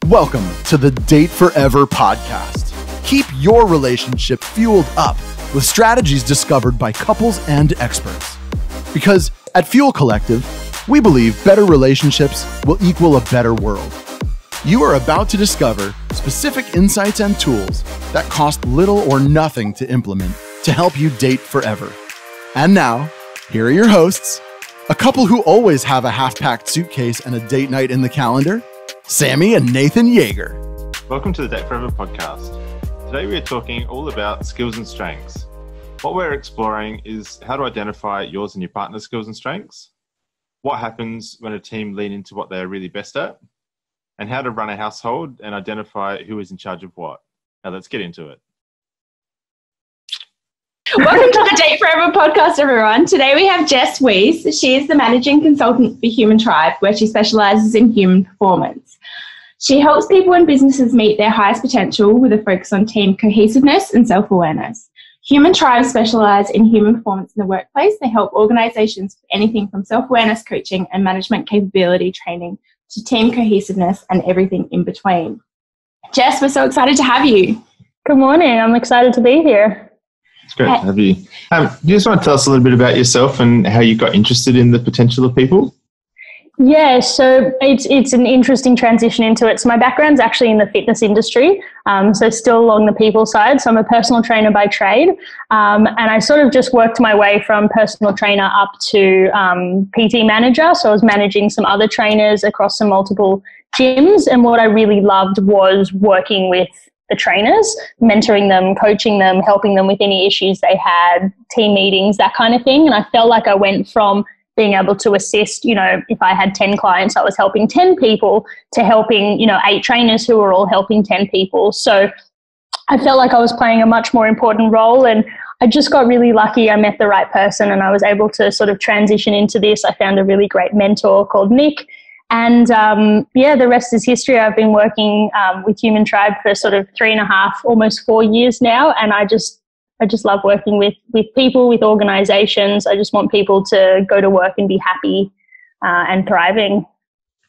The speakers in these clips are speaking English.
Welcome to the Date Forever podcast. Keep your relationship fueled up with strategies discovered by couples and experts. Because at Fuel Collective, we believe better relationships will equal a better world. You are about to discover specific insights and tools that cost little or nothing to implement to help you date forever. And now, here are your hosts, a couple who always have a half-packed suitcase and a date night in the calendar, Sammy and Nathan Yeager. Welcome to the Date Forever podcast. Today we are talking all about skills and strengths. What we're exploring is how to identify yours and your partner's skills and strengths, what happens when a team lean into what they are really best at, and how to run a household and identify who is in charge of what. Now let's get into it. Welcome to the Date Forever podcast, everyone. Today we have Jess Weiss. She is the managing consultant for Human Tribe, where she specialises in human performance. She helps people and businesses meet their highest potential with a focus on team cohesiveness and self-awareness. Human Tribe specialise in human performance in the workplace. They help organisations with anything from self-awareness coaching and management capability training to team cohesiveness and everything in between. Jess, we're so excited to have you. Good morning. I'm excited to be here. It's great to have you. Do you just want to tell us a little bit about yourself and how you got interested in the potential of people? Yeah, so it's an interesting transition into it. So my background's actually in the fitness industry, so still along the people side. So I'm a personal trainer by trade, and I sort of just worked my way from personal trainer up to PT manager. So I was managing some other trainers across some multiple gyms, and what I really loved was working with the trainers, mentoring them, coaching them, helping them with any issues they had, team meetings, that kind of thing. And I felt like I went from being able to assist, if I had 10 clients, I was helping 10 people to helping, 8 trainers who were all helping 10 people. So I felt like I was playing a much more important role, and I just got really lucky. I met the right person and I was able to sort of transition into this. I found a really great mentor called Nick. And the rest is history. I've been working with Human Tribe for sort of 3.5, almost 4 years now. And I just love working with people, with organizations. I just want people to go to work and be happy and thriving.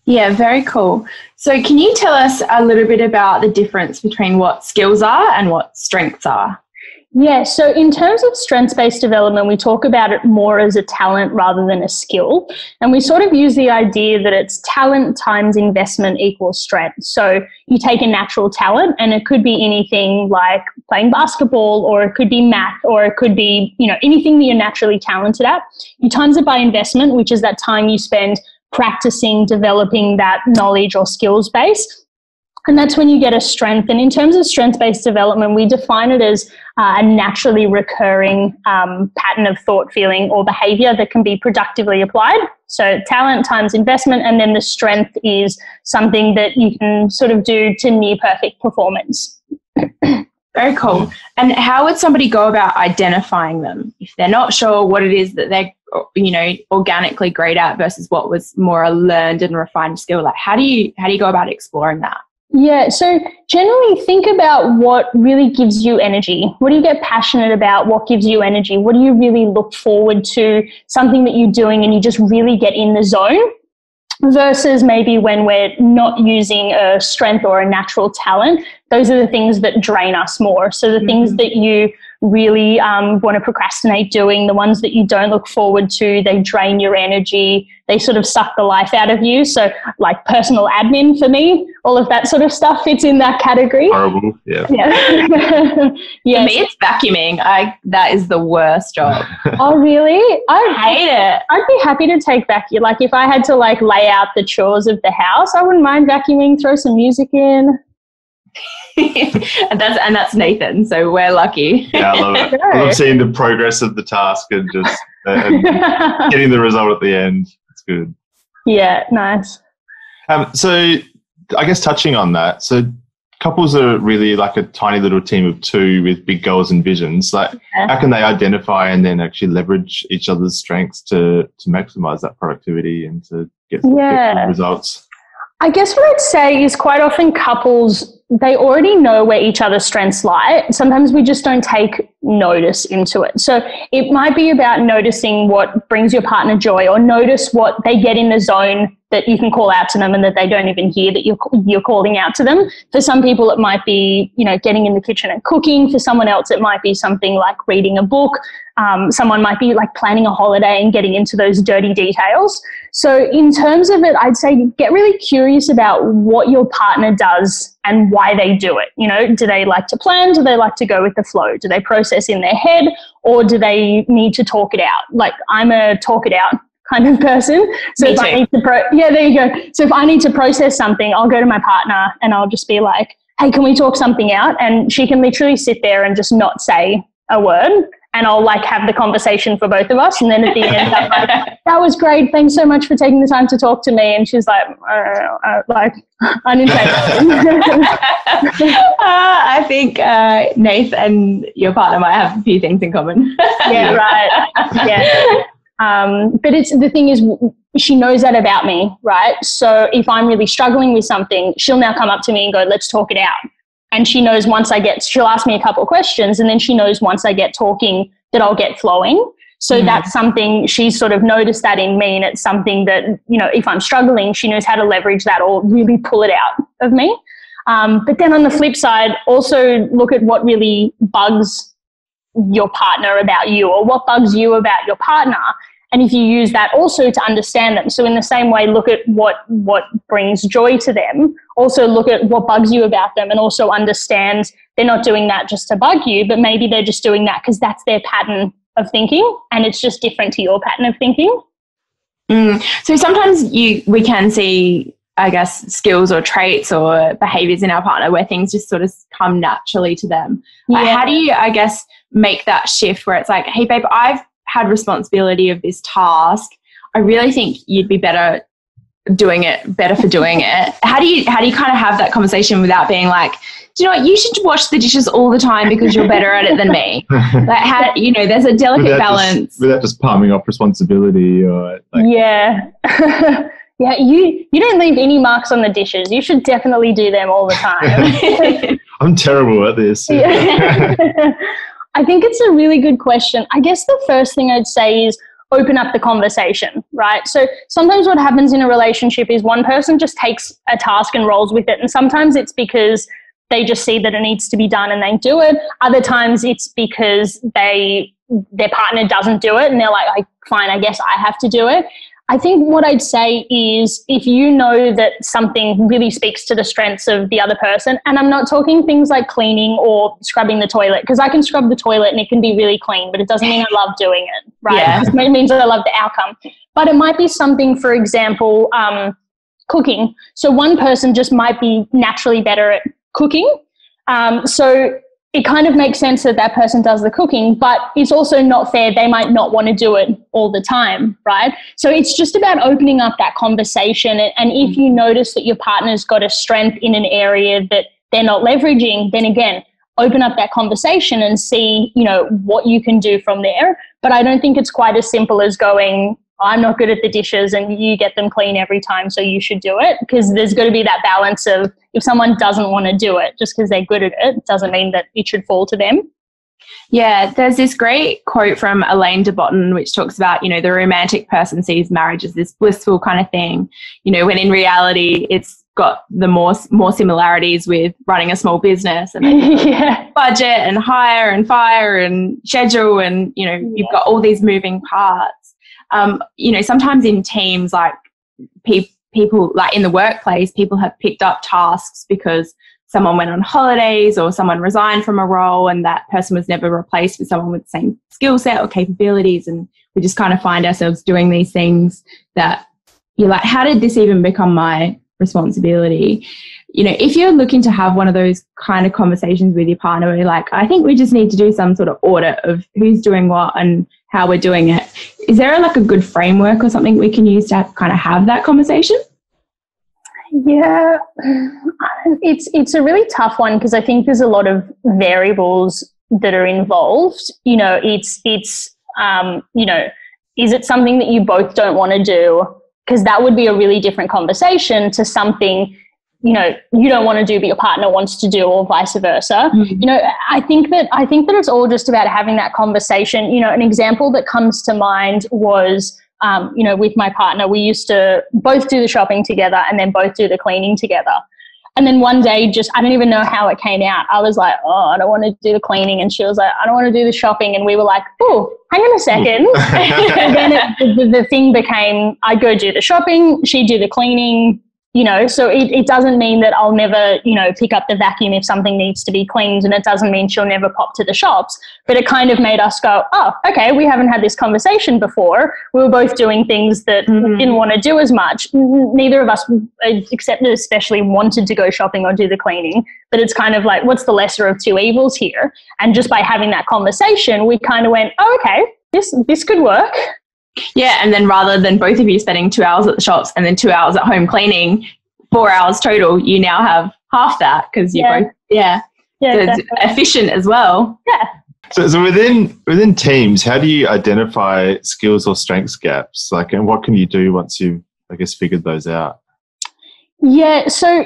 Yeah, very cool. So can you tell us a little bit about the difference between what skills are and what strengths are? Yeah, so in terms of strengths-based development, we talk about it more as a talent rather than a skill. And we sort of use the idea that it's talent times investment equals strength. So you take a natural talent, and it could be anything like playing basketball, or it could be math, or it could be, anything that you're naturally talented at. You times it by investment, which is that time you spend practicing, developing that knowledge or skills base. And that's when you get a strength. And in terms of strength-based development, we define it as a naturally recurring pattern of thought, feeling, or behavior that can be productively applied. So talent times investment, and then the strength is something that you can sort of do to near perfect performance. Very cool. And how would somebody go about identifying them if they're not sure what it is that they're, organically great at versus what was more a learned and refined skill? Like, how do you go about exploring that? Yeah, so generally think about what really gives you energy. What do you get passionate about? What gives you energy? What do you really look forward to? Something that you're doing and you just really get in the zone, versus maybe when we're not using a strength or a natural talent. Those are the things that drain us more. So the things that you really want to procrastinate doing, the ones that you don't look forward to, they drain your energy, they sort of suck the life out of you. So like personal admin for me, all of that sort of stuff fits in that category. Horrible, yeah. Yeah. For me, it's vacuuming. That is the worst job. Oh, really? I hate it. I'd be happy to take vacuum. Like if I had to lay out the chores of the house, I wouldn't mind vacuuming, throw some music in. and that's Nathan, so we're lucky. Yeah, I love it. I love seeing the progress of the task and just getting the result at the end. It's good. Yeah, nice. So I guess touching on that, so couples are really like a tiny little team of two with big goals and visions. Like, how can they identify and then actually leverage each other's strengths to maximize that productivity and to get good results? I guess what I'd say is quite often couples, they already know where each other's strengths lie. Sometimes we just don't take notice into it. So it might be about noticing what brings your partner joy, or notice what they get in the zone that you can call out to them and that they don't even hear that you're calling out to them. For some people, it might be, getting in the kitchen and cooking. For someone else, it might be something like reading a book. Someone might be like planning a holiday and getting into those dirty details. So in terms of it, I'd say get really curious about what your partner does and why they do it. Do they like to plan? Do they like to go with the flow? Do they process in their head, or do they need to talk it out? Like, I'm a talk it out kind of person. So if I need to there you go. So if I need to process something, I'll go to my partner and I'll just be like, hey, can we talk something out? And she can literally sit there and just not say a word. And I'll like have the conversation for both of us. And then at the end, I'm like, that was great. Thanks so much for taking the time to talk to me. And she's like, I didn't say that. I think Nath and your partner might have a few things in common. Yeah, right. Yeah. But the thing is, she knows that about me, right? So if I'm really struggling with something, she'll now come up to me and go, let's talk it out. And she knows she'll ask me a couple of questions, and then she knows once I get talking that I'll get flowing. So that's something she's sort of noticed that in me, and it's something that, if I'm struggling, she knows how to leverage that or really pull it out of me. But then on the flip side, also look at what really bugs your partner about you, or what bugs you about your partner. And if you use that also to understand them. So in the same way, look at what brings joy to them. Also look at what bugs you about them, and also understand they're not doing that just to bug you, but maybe they're just doing that because that's their pattern of thinking, and it's just different to your pattern of thinking. So sometimes we can see, I guess, skills or traits or behaviors in our partner where things just sort of come naturally to them. Like, how do you, I guess, make that shift where it's like, hey, babe, I've had responsibility of this task. I really think you'd be better for doing it. How do you kind of have that conversation without being like, do you know what, you should wash the dishes all the time because you're better at it than me? Like, how, there's a delicate balance. Without just palming off responsibility or like. Yeah. Yeah, you don't leave any marks on the dishes. You should definitely do them all the time. I'm terrible at this. Yeah. I think it's a really good question. I guess the first thing I'd say is open up the conversation, right? So sometimes what happens in a relationship is one person just takes a task and rolls with it. And sometimes it's because they just see that it needs to be done and they do it. Other times it's because their partner doesn't do it and they're like, fine, I guess I have to do it. I think what I'd say is if you know that something really speaks to the strengths of the other person, and I'm not talking things like cleaning or scrubbing the toilet, because I can scrub the toilet and it can be really clean, but it doesn't mean I love doing it, right? Yeah. It means that I love the outcome. But it might be something, for example, cooking. So one person just might be naturally better at cooking. So it kind of makes sense that that person does the cooking, but it's also not fair. They might not want to do it all the time, right? So it's just about opening up that conversation. And if you notice that your partner's got a strength in an area that they're not leveraging, then again, open up that conversation and see, what you can do from there. But I don't think it's quite as simple as going, I'm not good at the dishes and you get them clean every time, so you should do it. Because there's got to be that balance of, if someone doesn't want to do it just because they're good at it, doesn't mean that it should fall to them. Yeah, there's this great quote from Elaine de Botton which talks about, the romantic person sees marriage as this blissful kind of thing, when in reality it's got the more similarities with running a small business and budget and hire and fire and schedule and, you've got all these moving parts. Sometimes in teams, like people like in the workplace, people have picked up tasks because someone went on holidays or someone resigned from a role and that person was never replaced with someone with the same skill set or capabilities. And we just kind of find ourselves doing these things that you're like, how did this even become my responsibility? If you're looking to have one of those kind of conversations with your partner where you're like, I think we just need to do some sort of audit of who's doing what and how we're doing it. Is there like a good framework or something we can use to kind of have that conversation? Yeah, it's a really tough one because I think there's a lot of variables that are involved. Is it something that you both don't want to do? Because that would be a really different conversation to something you know, you don't want to do but your partner wants to do, or vice versa. You know, I think that it's all just about having that conversation. You know, an example that comes to mind was, you know, with my partner, we used to both do the shopping together and then both do the cleaning together. And then one day, I don't even know how it came out. I was like, oh, I don't want to do the cleaning. And she was like, I don't want to do the shopping. And we were like, oh, hang on a second. And then the thing became, I'd go do the shopping, she'd do the cleaning, you know. So it doesn't mean that I'll never, you know, pick up the vacuum if something needs to be cleaned. And it doesn't mean she'll never pop to the shops. But it kind of made us go, oh, okay, we haven't had this conversation before. We were both doing things that we didn't want to do as much. Neither of us, except especially, wanted to go shopping or do the cleaning. But it's kind of like, what's the lesser of two evils here? And just by having that conversation, we kind of went, oh, okay, this could work. Yeah, and then rather than both of you spending 2 hours at the shops and then 2 hours at home cleaning, 4 hours total, you now have half that because you both, so it's efficient as well. Yeah. So within teams, how do you identify skills or strengths gaps? Like, and what can you do once you've, I guess, figured those out? Yeah, so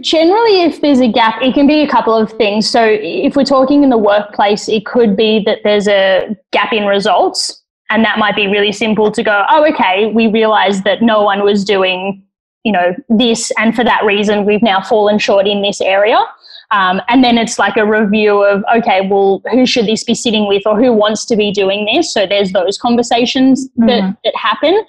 generally if there's a gap, it can be a couple of things. So if we're talking in the workplace, it could be that there's a gap in results. And that might be really simple to go, oh, okay, we realized that no one was doing, you know, this, and for that reason, we've now fallen short in this area. And then it's like a review of, okay, well, who should this be sitting with, or who wants to be doing this? So there's those conversations that happen,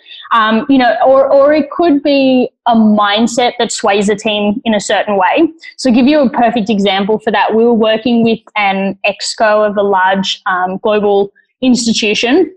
you know, or it could be a mindset that sways a team in a certain way. So give you a perfect example for that. We were working with an exco of a large global institution.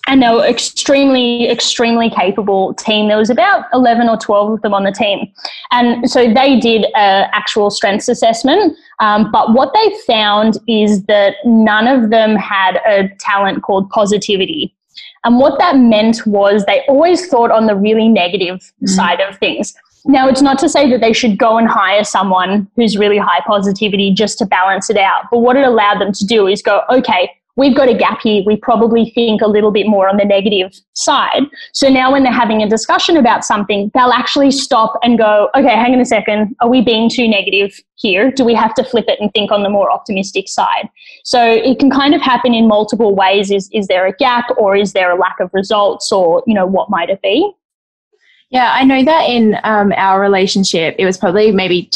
And they were extremely, extremely capable team. There was about 11 or 12 of them on the team. And so they did an actual strengths assessment. But what they found is that none of them had a talent called positivity. And what that meant was they always thought on the really negative side of things. Now, it's not to say that they should go and hire someone who's really high positivity just to balance it out. But what it allowed them to do is go, okay, we've got a gap here. We probably think a little bit more on the negative side. So now when they're having a discussion about something, they'll actually stop and go, okay, hang on a second. Are we being too negative here? Do we have to flip it and think on the more optimistic side? So it can kind of happen in multiple ways. Is there a gap, or is there a lack of results, or, you know, what might it be? Yeah, I know that in our relationship, it was probably maybe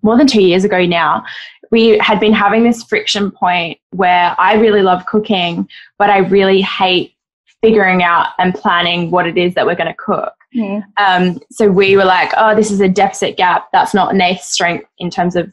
more than 2 years ago now, we had been having this friction point where I really love cooking, but I really hate figuring out and planning what it is that we're going to cook. So we were like, oh, this is a deficit gap. That's not Nath's strength in terms of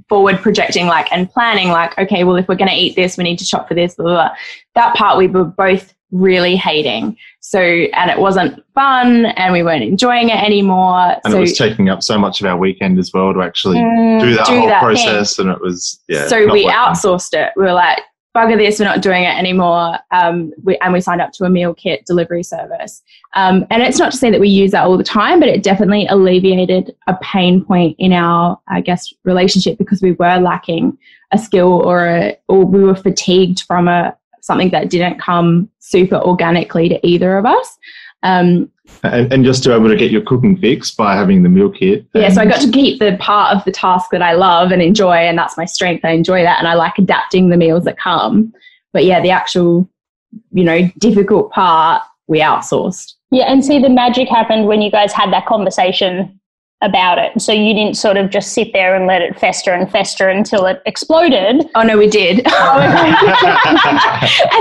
forward projecting, like, and planning, like, okay, well, if we're going to eat this, we need to shop for this, blah, blah, blah. That part we were both really hating. So, and it wasn't fun, and we weren't enjoying it anymore. And it was taking up so much of our weekend as well to actually do that whole process. And it was, So we outsourced it. We were like, bugger this, we're not doing it anymore. And we signed up to a meal kit delivery service. And it's not to say that we use that all the time, but it definitely alleviated a pain point in our, I guess, relationship, because we were lacking a skill or we were fatigued from something that didn't come super organically to either of us. And just to be able to get your cooking fixed by having the meal kit. Yeah, so I got to keep the part of the task that I love and enjoy, and that's my strength. I enjoy that, and I like adapting the meals that come. But yeah, the actual, you know, difficult part, we outsourced. Yeah, and see, the magic happened when you guys had that conversation about it. So you didn't sort of just sit there and let it fester and fester until it exploded. Oh, no, we did. And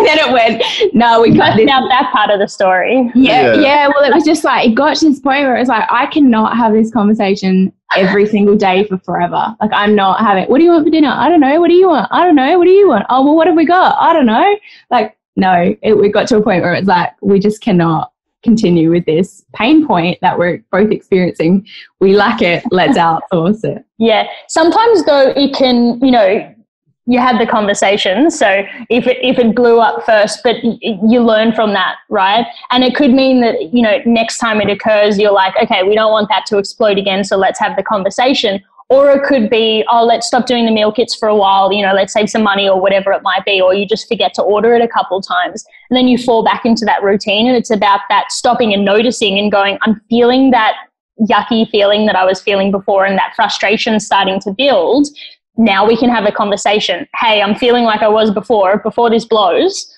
then it went, no, we got this. Now that part of the story. Yeah. Well, it was just like, it got to this point where it was like, I cannot have this conversation every single day for forever. Like, I'm not having, what do you want for dinner? I don't know. What do you want? I don't know. What do you want? Oh, well, what have we got? I don't know. Like, no, we got to a point where it's like, we just cannot continue with this pain point that we're both experiencing. We lack it. Let's outsource it. Yeah. Sometimes though, it can, you know, you had the conversation. So if it blew up first, but you learn from that, right? And it could mean that, you know, next time it occurs, you're like, okay, we don't want that to explode again. So let's have the conversation. Or it could be, oh, let's stop doing the meal kits for a while, you know, let's save some money or whatever it might be, or you just forget to order it a couple times. And then you fall back into that routine, and it's about that stopping and noticing and going, I'm feeling that yucky feeling that I was feeling before and that frustration starting to build, now we can have a conversation. Hey, I'm feeling like I was before this blows.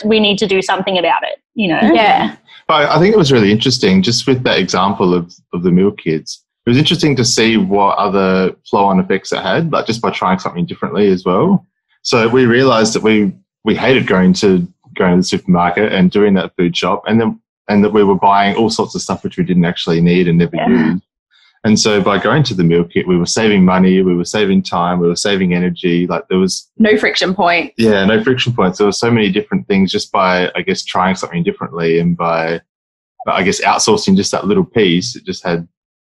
We need to do something about it, you know? Yeah. But I think it was really interesting, just with that example of the meal kits. It was interesting to see what other flow-on effects it had, like just by trying something differently as well. So we realised that we hated going to the supermarket and doing that food shop, and that we were buying all sorts of stuff which we didn't actually need and never use. And so by going to the meal kit, we were saving money, we were saving time, we were saving energy. Like there was no friction point. Yeah, no friction points. There were so many different things just by, I guess, trying something differently, and by, I guess, outsourcing just that little piece. It just had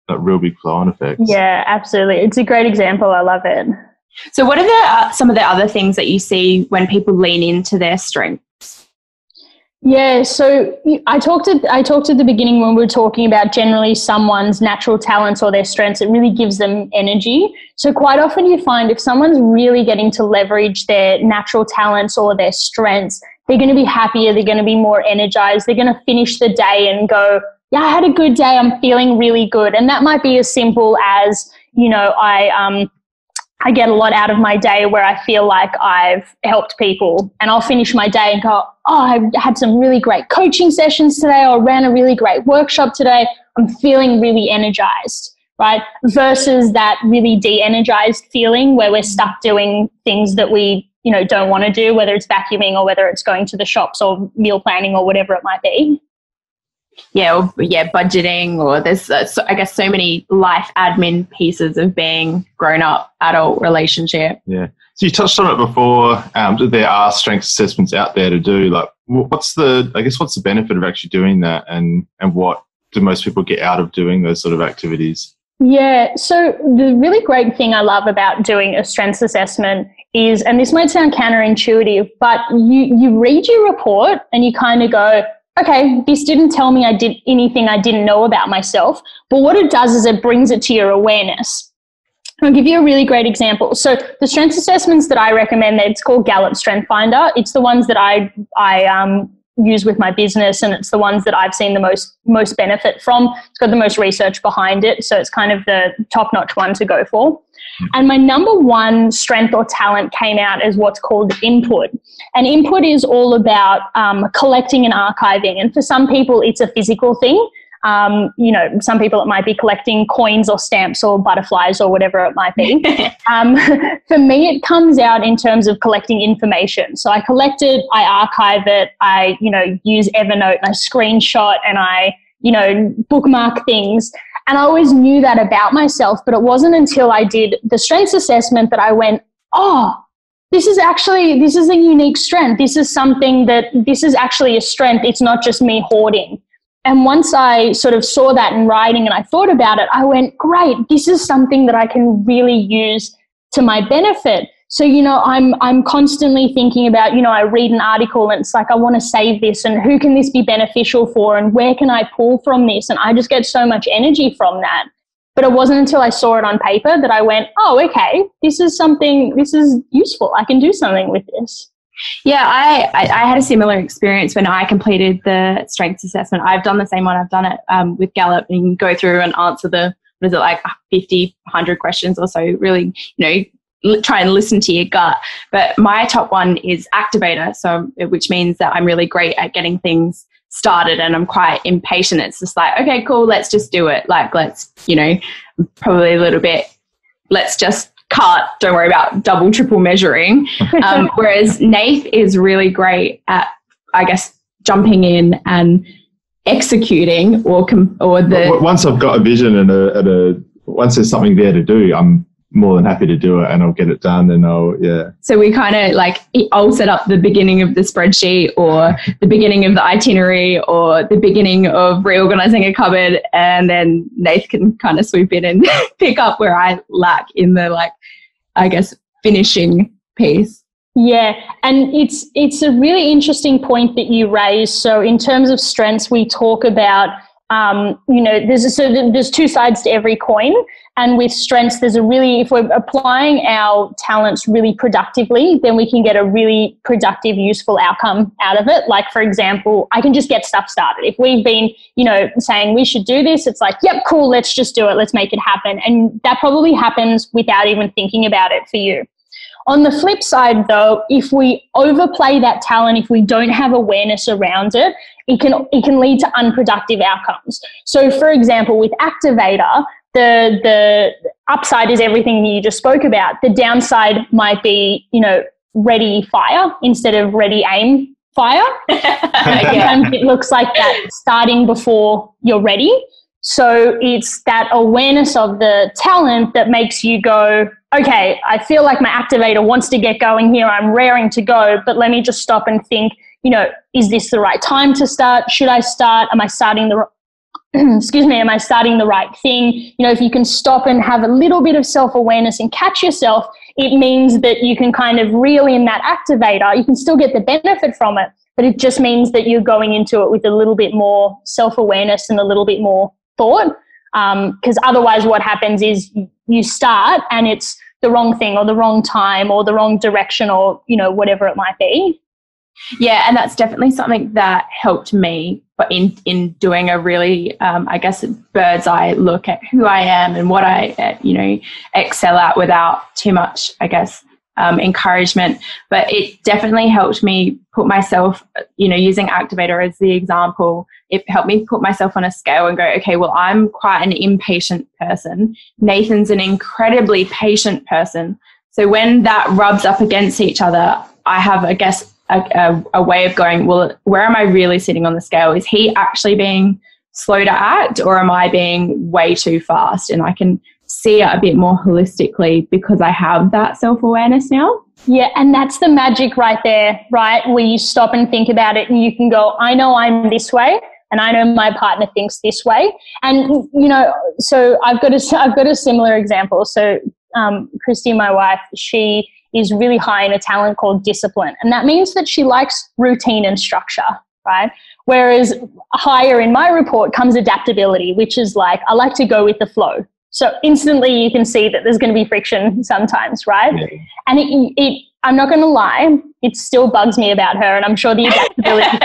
that real big flow-on effects. Yeah, absolutely. It's a great example. I love it. So what are some of the other things that you see when people lean into their strengths? Yeah, so I talked at the beginning when we were talking about generally someone's natural talents or their strengths, it really gives them energy. So quite often you find if someone's really getting to leverage their natural talents or their strengths, they're going to be happier, they're going to be more energized, they're going to finish the day and go, yeah, I had a good day, I'm feeling really good. And that might be as simple as, you know, I get a lot out of my day where I feel like I've helped people, and I'll finish my day and go, oh, I had some really great coaching sessions today, or ran a really great workshop today. I'm feeling really energized, right? Versus that really de-energized feeling where we're stuck doing things that we, you know, don't want to do, whether it's vacuuming or whether it's going to the shops or meal planning or whatever it might be. Yeah, budgeting, or there's, I guess, so many life admin pieces of being grown-up, adult relationship. Yeah. So you touched on it before. There are strength assessments out there to do. Like, what's the benefit of actually doing that, and what do most people get out of doing those sort of activities? Yeah. So the really great thing I love about doing a strengths assessment is, and this might sound counterintuitive, but you read your report and you kind of go, okay, this didn't tell me I did anything I didn't know about myself. But what it does is it brings it to your awareness. I'll give you a really great example. So the strengths assessments that I recommend, it's called Gallup Strength Finder. It's the ones that I use with my business, and it's the ones that I've seen the most benefit from. It's got the most research behind it, so it's kind of the top-notch one to go for. And my number one strength or talent came out as what's called input. And input is all about collecting and archiving. And for some people, it's a physical thing. You know, some people it might be collecting coins or stamps or butterflies or whatever it might be. For me, it comes out in terms of collecting information. So I collect it, I archive it, I, you know, use Evernote and I screenshot and I, you know, bookmark things. And I always knew that about myself, but it wasn't until I did the strengths assessment that I went, oh, this is a unique strength. This is actually a strength. It's not just me hoarding. And once I sort of saw that in writing and I thought about it, I went, great, this is something that I can really use to my benefit. So, you know, I'm constantly thinking about, you know, I read an article and it's like, I want to save this, and who can this be beneficial for, and where can I pull from this? And I just get so much energy from that. But it wasn't until I saw it on paper that I went, oh, okay, this is useful. I can do something with this. Yeah, I had a similar experience when I completed the strengths assessment. I've done the same one. I've done it with Gallup, and you can go through and answer the, 50, 100 questions or so, really, you know, try and listen to your gut. But my top one is activator, so which means that I'm really great at getting things started and I'm quite impatient. It's just like, okay, cool, let's just do it. Like, let's, you know, probably a little bit, let's just cut, don't worry about double, triple measuring. Whereas Nath is really great at, I guess, jumping in and executing once I've got a vision and once there's something there to do, I'm more than happy to do it, and I'll get it done, and So we kind of like, I'll set up the beginning of the spreadsheet or the beginning of the itinerary or the beginning of reorganizing a cupboard, and then Nath can kind of swoop in and pick up where I lack in the, like, I guess, finishing piece. Yeah, and it's a really interesting point that you raised. So in terms of strengths, we talk about there's two sides to every coin. And with strengths, if we're applying our talents really productively, then we can get a really productive, useful outcome out of it. Like, for example, I can just get stuff started. If we've been, saying we should do this, it's like, yep, cool, let's just do it. Let's make it happen. And that probably happens without even thinking about it for you. On the flip side, though, if we overplay that talent, if we don't have awareness around it, it can lead to unproductive outcomes. So, for example, with Activator, the upside is everything you just spoke about. The downside might be, ready, fire instead of ready, aim, fire. Sometimes it looks like that starting before you're ready. So it's that awareness of the talent that makes you go, okay, I feel like my activator wants to get going here. I'm raring to go, but let me just stop and think, is this the right time to start? Should I start? Am I starting am I starting the right thing? If you can stop and have a little bit of self-awareness and catch yourself, it means that you can kind of reel in that activator. You can still get the benefit from it, but it just means that you're going into it with a little bit more self-awareness and a little bit more thought. Because otherwise what happens is you start and it's the wrong thing or the wrong time or the wrong direction or, whatever it might be. Yeah, and that's definitely something that helped me in doing a really, bird's eye look at who I am and what I, excel at without too much, encouragement. But it definitely helped me put myself, using Activator as the example, it helped me put myself on a scale and go, okay, well, I'm quite an impatient person. Nathan's an incredibly patient person. So when that rubs up against each other, I have, a way of going, well, where am I really sitting on the scale? Is he actually being slow to act or am I being way too fast? And I can see it a bit more holistically because I have that self-awareness now. Yeah, and that's the magic right there, right? Where you stop and think about it and you can go, I know I'm this way and I know my partner thinks this way. And, so I've got a similar example. So Christy, my wife, she is really high in a talent called discipline. And that means that she likes routine and structure, right? Whereas higher in my report comes adaptability, which is like, I like to go with the flow. So instantly you can see that there's going to be friction sometimes, right? Yeah. And I'm not going to lie, it still bugs me about her. And I'm sure the adaptability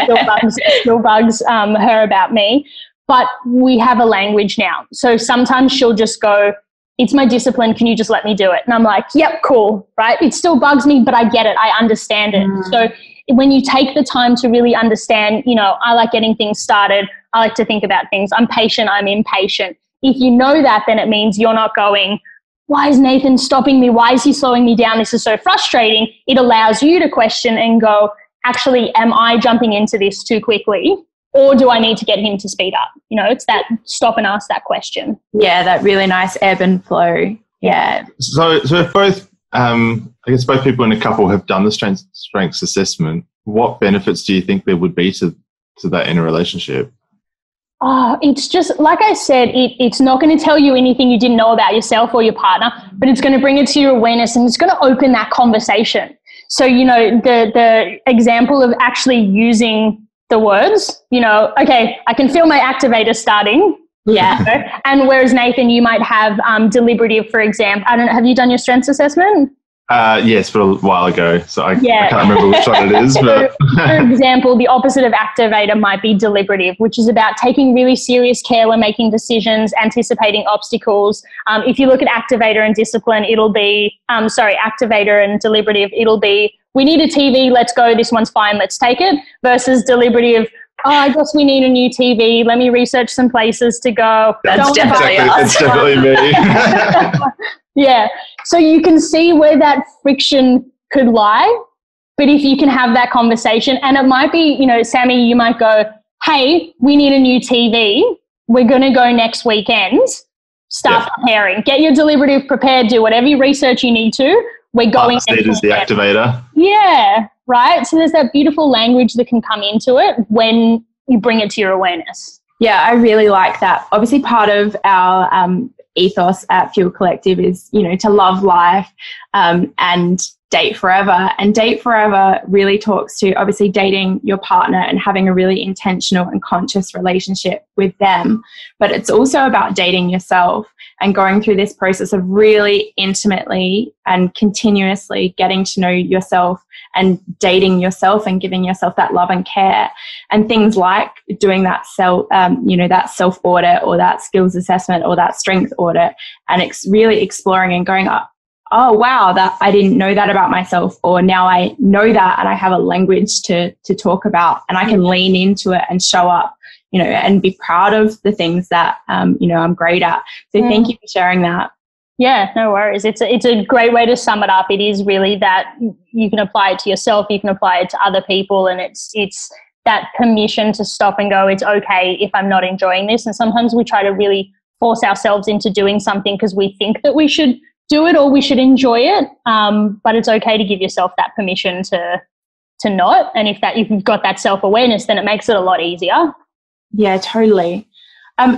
still bugs her about me. But we have a language now. So sometimes she'll just go, it's my discipline, can you just let me do it? And I'm like, yep, cool, right? It still bugs me, but I get it, I understand it. So when you take the time to really understand, I like getting things started, I like to think about things, I'm patient, I'm impatient. If you know that, then it means you're not going, why is Nathan stopping me? Why is he slowing me down? This is so frustrating. It allows you to question and go, actually, am I jumping into this too quickly? Or do I need to get him to speed up? It's that stop and ask that question. Yeah, that really nice ebb and flow. Yeah. So if both, both people in a couple have done the strengths assessment, what benefits do you think there would be to that in a relationship? Oh, it's just, like I said, it's not going to tell you anything you didn't know about yourself or your partner, but it's going to bring it to your awareness and it's going to open that conversation. So, the example of actually using the words, okay, I can feel my activator starting. Yeah. And whereas Nathan, you might have deliberative, for example. I don't know, have you done your strengths assessment? Yes, but a while ago. So I can't remember which one it is. But for example, the opposite of activator might be deliberative, which is about taking really serious care when making decisions, anticipating obstacles. If you look at activator and discipline, it'll be, activator and deliberative, it'll be, we need a TV, let's go, this one's fine, let's take it, versus deliberative, I guess we need a new TV, let me research some places to go. That's definitely me. Yeah, so you can see where that friction could lie, but if you can have that conversation, and it might be, Sammy, you might go, hey, we need a new TV, we're going to go next weekend, start preparing, get your deliberative prepared, do whatever research you need to, we're going. State is the activator. Yeah, right. So there's that beautiful language that can come into it when you bring it to your awareness. Yeah, I really like that. Obviously, part of our ethos at Fuel Collective is, to love life and Date Forever. And Date Forever really talks to obviously dating your partner and having a really intentional and conscious relationship with them. But it's also about dating yourself and going through this process of really intimately and continuously getting to know yourself and dating yourself and giving yourself that love and care. And things like doing that that self audit or that skills assessment or that strength audit, and really exploring and going, oh wow, that I didn't know that about myself, or now I know that and I have a language to talk about, and I can lean into it and show up, and be proud of the things that I'm great at. So thank you for sharing that. Yeah, no worries. It's a great way to sum it up. It is really that you can apply it to yourself, you can apply it to other people, and it's that permission to stop and go, it's okay if I'm not enjoying this. And sometimes we try to really force ourselves into doing something because we think that we should do it or we should enjoy it. But it's okay to give yourself that permission to not. And if you've got that self-awareness, then it makes it a lot easier. Yeah, totally.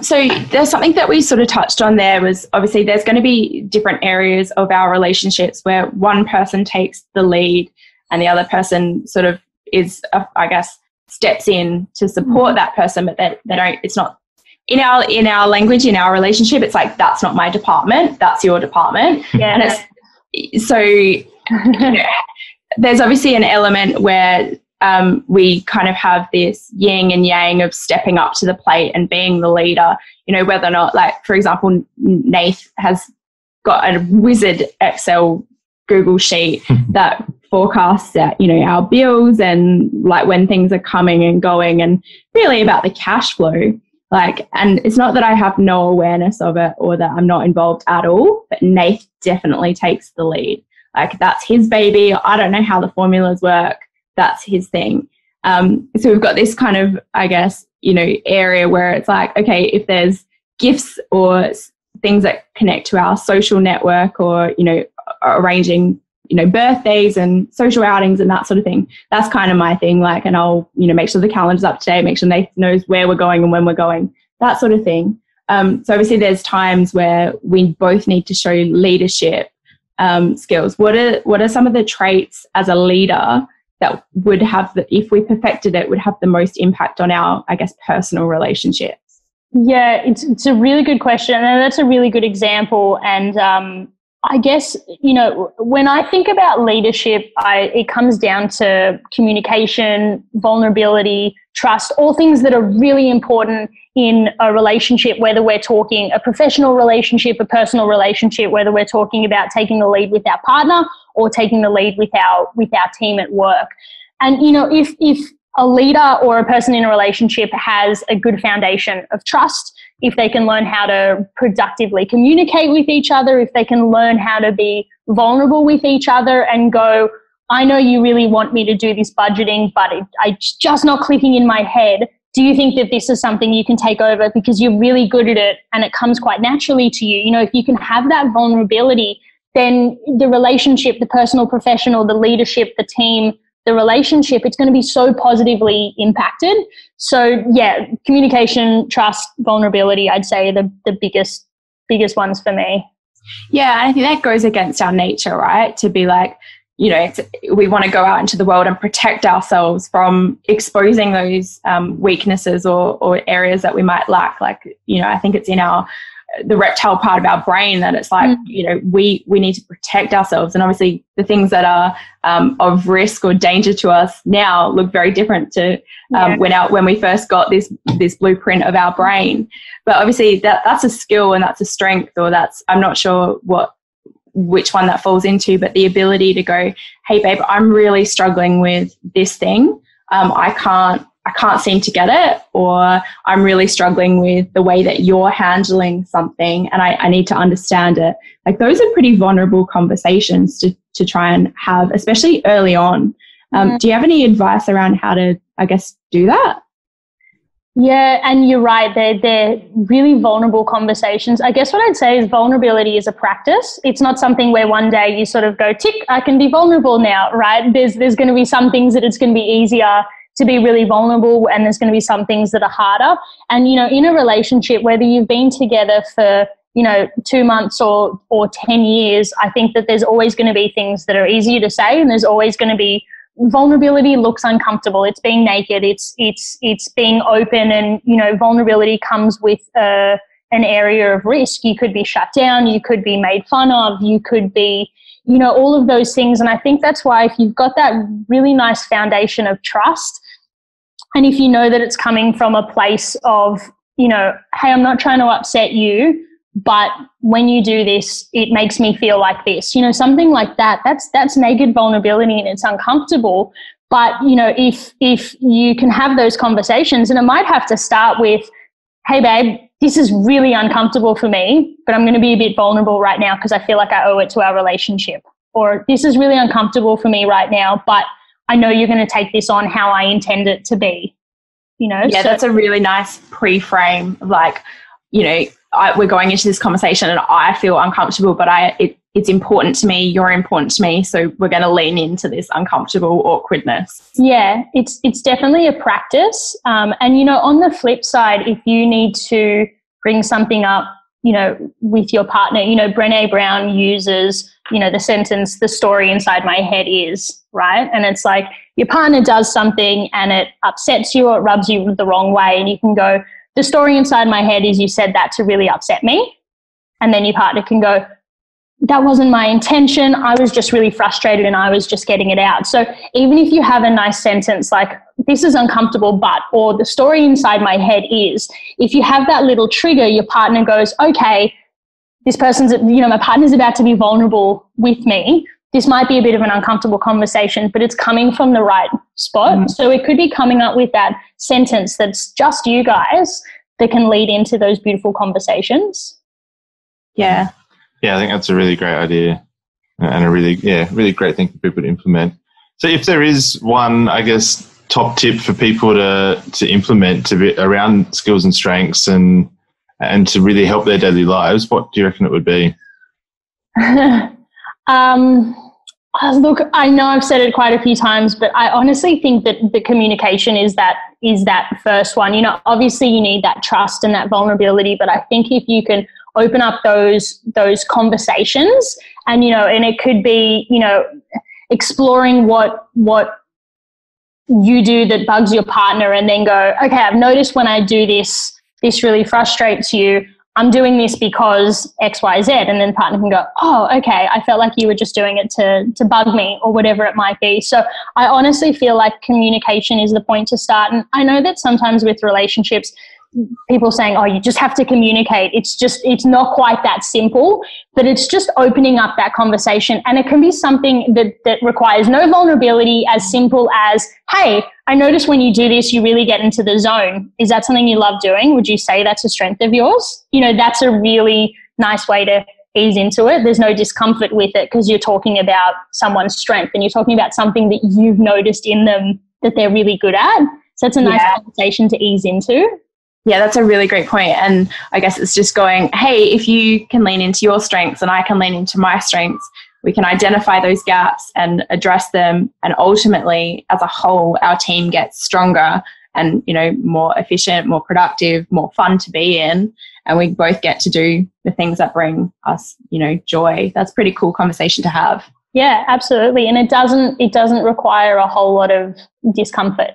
So there's something that we sort of touched on there was obviously there's going to be different areas of our relationships where one person takes the lead and the other person sort of steps in to support that person, but they don't, it's not in our language, in our relationship, it's like, that's not my department, that's your department. Yeah. And it's so there's obviously an element where we kind of have this yin and yang of stepping up to the plate and being the leader, whether or not, like, for example, Nath has got a wizard Excel Google sheet that forecasts that, our bills and like when things are coming and going, and really about the cash flow. Like, and it's not that I have no awareness of it or that I'm not involved at all, but Nath definitely takes the lead. Like, that's his baby. I don't know how the formulas work. That's his thing. So we've got this kind of, area where it's like, okay, if there's gifts or things that connect to our social network or, arranging, birthdays and social outings and that sort of thing, that's kind of my thing. Like, and I'll, make sure the calendar's up to date, make sure Nathan knows where we're going and when we're going, that sort of thing. So obviously there's times where we both need to show leadership skills. What are some of the traits as a leader that would have, if we perfected it, would have the most impact on our, personal relationships? Yeah, it's a really good question, and that's a really good example. And I guess, when I think about leadership, it comes down to communication, vulnerability, trust, all things that are really important in a relationship, whether we're talking a professional relationship, a personal relationship, whether we're talking about taking the lead with our partner or taking the lead with our team at work. And, if a leader or a person in a relationship has a good foundation of trust, if they can learn how to productively communicate with each other, if they can learn how to be vulnerable with each other and go, I know you really want me to do this budgeting, but it's just not clicking in my head. Do you think that this is something you can take over because you're really good at it and it comes quite naturally to you? If you can have that vulnerability, then the relationship, the personal, professional, the leadership, the team, the relationship, it's going to be so positively impacted. So yeah, communication, trust, vulnerability, I'd say are the biggest ones for me. Yeah, and I think that goes against our nature, right? To be like, we want to go out into the world and protect ourselves from exposing those weaknesses or areas that we might lack. Like, I think it's in the reptile part of our brain that it's like, we need to protect ourselves. And obviously the things that are of risk or danger to us now look very different to when we first got this blueprint of our brain. But obviously that's a skill and that's a strength, or I'm not sure which one that falls into, but the ability to go, hey babe, I'm really struggling with this thing. I can't seem to get it, or I'm really struggling with the way that you're handling something and I need to understand it. Like, those are pretty vulnerable conversations to try and have, especially early on. Do you have any advice around how to, do that? Yeah, and you're right. They're really vulnerable conversations. I guess what I'd say is vulnerability is a practice. It's not something where one day you sort of go, tick, I can be vulnerable now, right? There's going to be some things that it's going to be easier to be really vulnerable, and there's going to be some things that are harder. And, in a relationship, whether you've been together for 2 months or 10 years, I think that there's always going to be things that are easier to say, and there's always going to be vulnerability looks uncomfortable. It's being naked. It's being open, and vulnerability comes with an area of risk. You could be shut down. You could be made fun of. You could be, all of those things. And I think that's why if you've got that really nice foundation of trust, and if you know that it's coming from a place of, hey, I'm not trying to upset you, but when you do this, it makes me feel like this, something like that. That's naked vulnerability, and it's uncomfortable. But, if you can have those conversations, and it might have to start with, hey, babe, this is really uncomfortable for me, but I'm going to be a bit vulnerable right now because I feel like I owe it to our relationship. Or this is really uncomfortable for me right now, but I know you're going to take this on how I intend it to be. Yeah, so that's a really nice pre-frame. Like, we're going into this conversation and I feel uncomfortable, but it's important to me, you're important to me, so we're going to lean into this uncomfortable awkwardness. Yeah, it's definitely a practice. And, on the flip side, if you need to bring something up, with your partner, Brené Brown uses, the sentence, the story inside my head is, right? And it's like your partner does something and it upsets you or it rubs you the wrong way, and you can go, the story inside my head is you said that to really upset me. And then your partner can go, that wasn't my intention. I was just really frustrated and I was just getting it out. So even if you have a nice sentence like, this is uncomfortable, but, or the story inside my head is, if you have that little trigger, your partner goes, okay, this person's, my partner's about to be vulnerable with me. This might be a bit of an uncomfortable conversation, but it's coming from the right spot. Mm-hmm. So it could be coming up with that sentence that's just you guys that can lead into those beautiful conversations. Yeah. Yeah, I think that's a really great idea and a really great thing for people to implement. So if there is one, I guess, top tip for people to implement to be around skills and strengths and to really help their daily lives, what do you reckon it would be? Look, I know I've said it quite a few times, but I honestly think that the communication is that first one. Obviously you need that trust and that vulnerability, but I think if you can open up those conversations and, and it could be, exploring what you do that bugs your partner, and then go, okay, I've noticed when I do this really frustrates you. I'm doing this because X, Y, Z. And then the partner can go, oh, okay, I felt like you were just doing it to bug me or whatever it might be. So I honestly feel like communication is the point to start. And I know that sometimes with relationships, people saying, oh, you just have to communicate. It's not quite that simple, but it's just opening up that conversation. And it can be something that requires no vulnerability, as simple as, hey, I notice when you do this, you really get into the zone. Is that something you love doing? Would you say that's a strength of yours? That's a really nice way to ease into it. There's no discomfort with it because you're talking about someone's strength and you're talking about something that you've noticed in them that they're really good at. So it's a nice conversation to ease into. Yeah, that's a really great point. And I guess it's just going, hey, if you can lean into your strengths and I can lean into my strengths, we can identify those gaps and address them. And ultimately, as a whole, our team gets stronger and, more efficient, more productive, more fun to be in. And we both get to do the things that bring us, joy. That's a pretty cool conversation to have. Yeah, absolutely. And it doesn't require a whole lot of discomfort.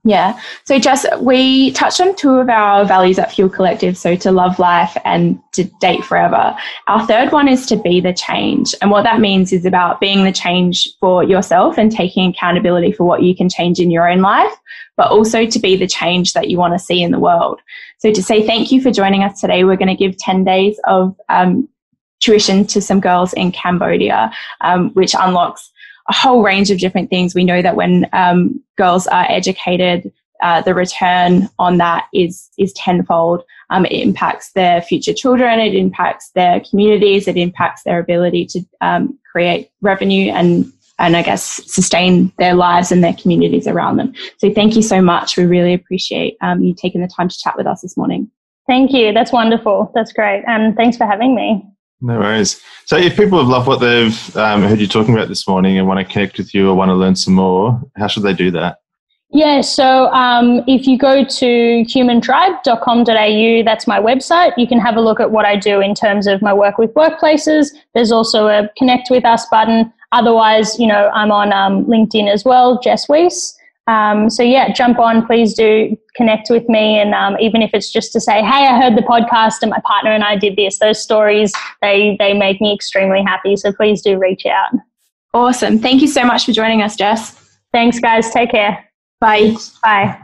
Yeah. So Jess, we touched on two of our values at Fuel Collective, so to love life and to date forever. Our third one is to be the change. And what that means is about being the change for yourself and taking accountability for what you can change in your own life, but also to be the change that you want to see in the world. So to say thank you for joining us today, we're going to give 10 days of tuition to some girls in Cambodia, which unlocks a whole range of different things. We know that when girls are educated, the return on that is tenfold. It impacts their future children, it impacts their communities, it impacts their ability to create revenue and I guess sustain their lives and their communities around them. So thank you so much. We really appreciate you taking the time to chat with us this morning. Thank you. That's wonderful. That's great. And thanks for having me. No worries. So if people have loved what they've heard you talking about this morning and want to connect with you or want to learn some more, how should they do that? Yeah, so if you go to humantribe.com.au, that's my website. You can have a look at what I do in terms of my work with workplaces. There's also a Connect With Us button. Otherwise, I'm on LinkedIn as well, Jess Weiss. So yeah, jump on, please do connect with me. And even if it's just to say, hey, I heard the podcast and my partner and I did this, those stories, they make me extremely happy. So please do reach out. Awesome. Thank you so much for joining us, Jess. Thanks, guys. Take care. Bye. Bye.